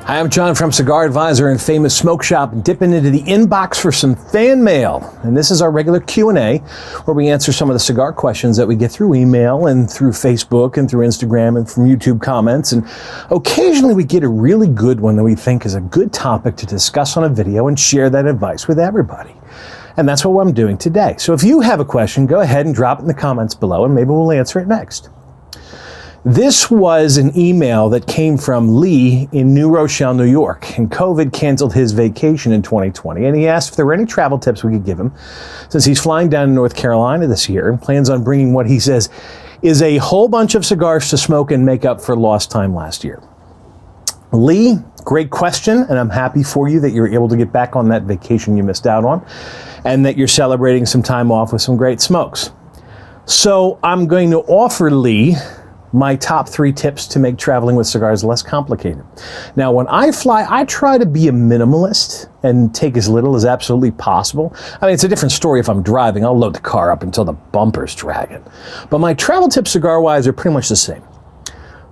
Hi, I'm John from Cigar Advisor and Famous Smoke Shop, dipping into the inbox for some fan mail. And this is our regular Q&A where we answer some of the cigar questions that we get through email and through Facebook and through Instagram and from YouTube comments. And occasionally we get a really good one that we think is a good topic to discuss on a video and share that advice with everybody. And that's what I'm doing today. So if you have a question, go ahead and drop it in the comments below and maybe we'll answer it next. This was an email that came from Lee in New Rochelle, New York, and COVID canceled his vacation in 2020, and he asked if there were any travel tips we could give him, since he's flying down to North Carolina this year and plans on bringing what he says is a whole bunch of cigars to smoke and make up for lost time last year. Lee, great question, and I'm happy for you that you're able to get back on that vacation you missed out on, and that you're celebrating some time off with some great smokes. So I'm going to offer Lee my top 3 tips to make traveling with cigars less complicated. Now, when I fly, I try to be a minimalist and take as little as absolutely possible. I mean, it's a different story if I'm driving. I'll load the car up until the bumper's dragging. But my travel tips cigar-wise are pretty much the same.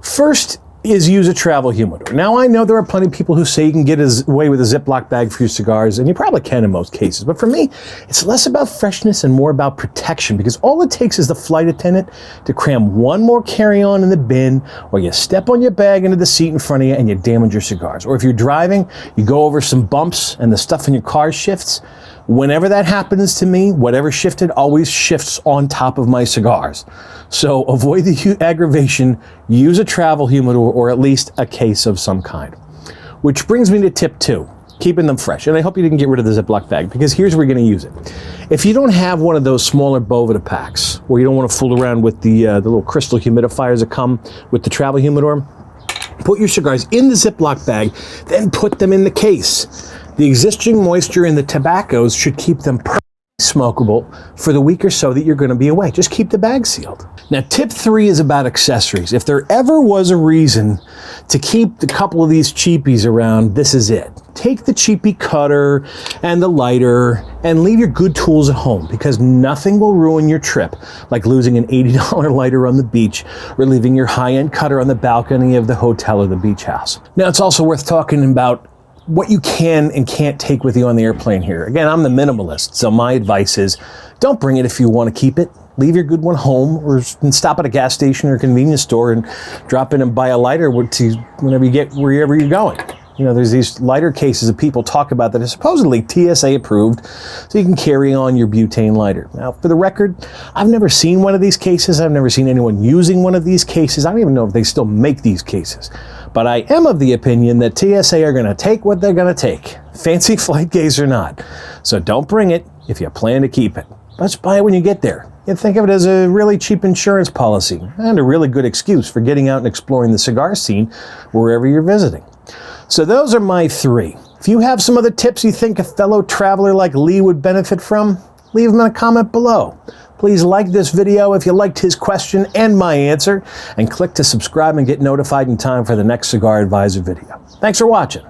First is use a travel humidor. Now, I know there are plenty of people who say you can get away with a Ziploc bag for your cigars, and you probably can in most cases. But for me, it's less about freshness and more about protection, because all it takes is the flight attendant to cram one more carry-on in the bin, or you step on your bag into the seat in front of you and you damage your cigars. Or if you're driving, you go over some bumps and the stuff in your car shifts. Whenever that happens to me, whatever shifted always shifts on top of my cigars. So avoid the aggravation, use a travel humidor or at least a case of some kind. Which brings me to tip 2, keeping them fresh. And I hope you didn't get rid of the Ziploc bag, because here's where you're going to use it. If you don't have one of those smaller Boveda packs, or you don't want to fool around with the little crystal humidifiers that come with the travel humidor, put your cigars in the Ziploc bag, then put them in the case. The existing moisture in the tobaccos should keep them perfectly smokable for the week or so that you're going to be away. Just keep the bag sealed. Now, tip 3 is about accessories. If there ever was a reason to keep a couple of these cheapies around, this is it. Take the cheapie cutter and the lighter and leave your good tools at home, because nothing will ruin your trip like losing an $80 lighter on the beach or leaving your high-end cutter on the balcony of the hotel or the beach house. Now, it's also worth talking about what you can and can't take with you on the airplane here. Again, I'm the minimalist, so my advice is don't bring it if you want to keep it. Leave your good one home, or stop at a gas station or a convenience store and drop in and buy a lighter whenever you get wherever you're going. You know, there's these lighter cases that people talk about that are supposedly TSA approved, so you can carry on your butane lighter. Now, for the record, I've never seen one of these cases. I've never seen anyone using one of these cases. I don't even know if they still make these cases. But I am of the opinion that TSA are going to take what they're going to take, fancy flight case or not. So don't bring it if you plan to keep it. Let's buy it when you get there. You think of it as a really cheap insurance policy and a really good excuse for getting out and exploring the cigar scene wherever you're visiting. So those are my 3. If you have some other tips you think a fellow traveler like Lee would benefit from, leave them in a comment below. Please like this video if you liked his question and my answer, and click to subscribe and get notified in time for the next Cigar Advisor video. Thanks for watching.